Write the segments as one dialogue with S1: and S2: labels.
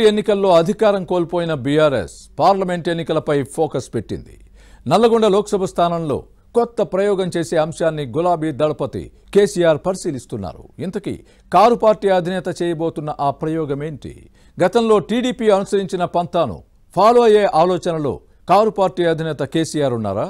S1: ఎన్నికల్లో అధికారం కోల్పోయిన బీఆర్ఎస్ పార్లమెంట్ ఎన్నికలపై ఫోకస్ పెట్టింది. నల్లగొండ లోక్సభ స్థానంలో కొత్త ప్రయోగం చేసే అంశాన్ని గులాబీ దళపతి కేసీఆర్ పరిశీలిస్తున్నారు. ఇంతకీ కారు పార్టీ అధినేత చేయబోతున్న ఆ ప్రయోగం ఏంటి? గతంలో టీడీపీ అనుసరించిన పంతాను ఫాలో అయ్యే ఆలోచనలో కారు పార్టీ అధినేత కేసీఆర్ ఉన్నారా?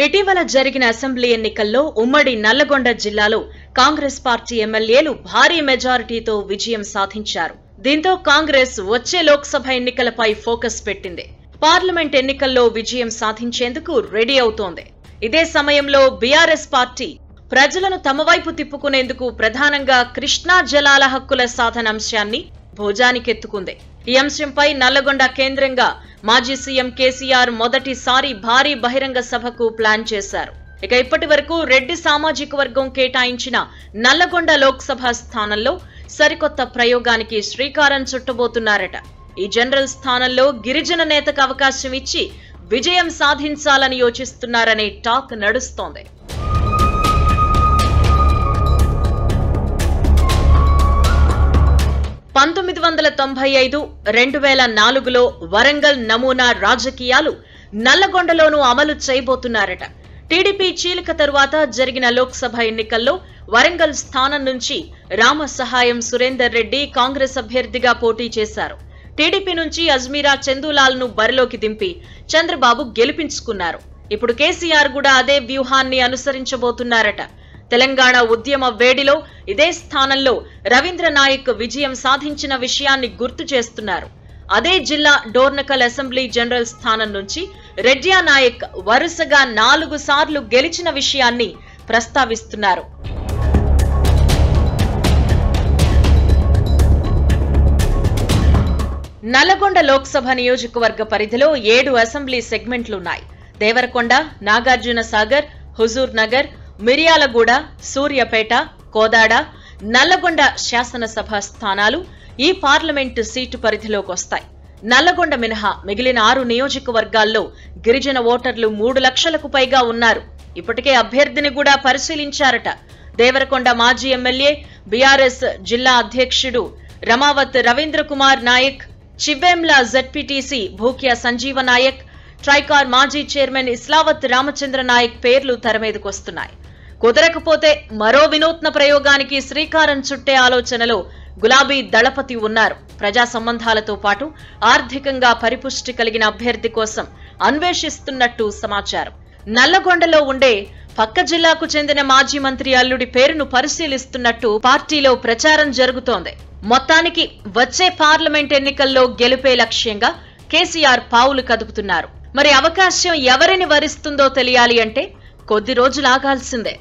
S2: ఇటీవల జరిగిన అసెంబ్లీ ఎన్నికల్లో ఉమ్మడి నల్లగొండ జిల్లాలో కాంగ్రెస్ పార్టీ ఎమ్మెల్యేలు భారీ మెజారిటీతో విజయం సాధించారు. దీంతో కాంగ్రెస్ వచ్చే లోక్సభ ఎన్నికలపై ఫోకస్ పెట్టింది. పార్లమెంట్ ఎన్నికల్లో విజయం సాధించేందుకు రెడీ అవుతోంది. ఇదే సమయంలో బీఆర్ఎస్ పార్టీ ప్రజలను తమ వైపు తిప్పుకునేందుకు ప్రధానంగా కృష్ణా జలాల హక్కుల సాధన అంశాన్ని భుజానికెత్తుకుంది. ఈ అంశంపై నల్లగొండ కేంద్రంగా మాజీ సీఎం కేసీఆర్ మొదటిసారి భారీ బహిరంగ సభకు ప్లాన్ చేశారు. ఇక ఇప్పటి వరకు రెడ్డి సామాజిక వర్గం కేటాయించిన నల్లగొండ లోక్సభ స్థానంలో సరికొత్త ప్రయోగానికి శ్రీకారం చుట్టబోతున్నారట. ఈ జనరల్ స్థానంలో గిరిజన నేతకు అవకాశం ఇచ్చి విజయం సాధించాలని యోచిస్తున్నారనే టాక్ నడుస్తోంది. పంతొమ్మిది 2004లో వరంగల్ నమూనా రాజకీయాలు నల్లగొండలోనూ అమలు చేయబోతున్నారట. టీడీపీ చీలిక తరువాత జరిగిన లోక్సభ ఎన్నికల్లో వరంగల్ స్థానం నుంచి రామ సహాయం సురేందర్ రెడ్డి కాంగ్రెస్ అభ్యర్థిగా పోటీ చేశారు. టీడీపీ నుంచి అజ్మీరా చందూలాల్ ను బరిలోకి దింపి చంద్రబాబు గెలిపించుకున్నారు. ఇప్పుడు కేసీఆర్ కూడా అదే వ్యూహాన్ని అనుసరించబోతున్నారట. తెలంగాణ ఉద్యమ వేడిలో ఇదే స్థానంలో రవీంద్ర నాయక్ విజయం సాధించిన విషయాన్ని గుర్తు చేస్తున్నారు. అదే జిల్లా డోర్నకల్ అసెంబ్లీ జనరల్ స్థానం నుంచి రెడ్డియా నాయక్ వరుసగా 4 సార్లు గెలిచిన విషయాన్ని ప్రస్తావిస్తున్నారు. నల్లగొండ లోక్సభ నియోజకవర్గ పరిధిలో 7 అసెంబ్లీ సెగ్మెంట్లున్నాయి. దేవరకొండ, నాగార్జున సాగర్, హుజూర్ నగర్, మిర్యాలగూడ, సూర్యాపేట, కోదాడ, నల్లగొండ శాసనసభ స్థానాలు ఈ పార్లమెంటు సీటు పరిధిలోకి వస్తాయి. నల్లగొండ మినహా మిగిలిన 6 నియోజకవర్గాల్లో గిరిజన ఓటర్లు 3 లక్షలకు పైగా ఉన్నారు. ఇప్పటికే అభ్యర్థిని కూడా పరిశీలించారట. దేవరకొండ మాజీ ఎమ్మెల్యే, బీఆర్ఎస్ జిల్లా అధ్యక్షుడు రమావత్ రవీంద్ర కుమార్ నాయక్, చివ్వేంల జెడ్పీటీసీ భూక్యా సంజీవ నాయక్, ట్రైకార్ మాజీ చైర్మన్ ఇస్లావత్ రామచంద్ర నాయక్ పేర్లు తెరమీదకొస్తున్నాయి. కుదరకపోతే మరో వినూత్న ప్రయోగానికి శ్రీకారం చుట్టే ఆలోచనలో గులాబీ దళపతి ఉన్నారు. ప్రజా సంబంధాలతో పాటు ఆర్థికంగా పరిపుష్టి కలిగిన అభ్యర్థి కోసం అన్వేషిస్తున్నట్టు సమాచారం. నల్లగొండలో ఉండే పక్క జిల్లాకు చెందిన మాజీ మంత్రి అల్లుడి పేరును పరిశీలిస్తున్నట్టు పార్టీలో ప్రచారం జరుగుతోంది. మొత్తానికి వచ్చే పార్లమెంట్ ఎన్నికల్లో గెలుపే లక్ష్యంగా కేసీఆర్ పావులు కదుపుతున్నారు. మరి అవకాశం ఎవరిని వరిస్తుందో తెలియాలి అంటే కొద్ది రోజులు ఆగాల్సిందే.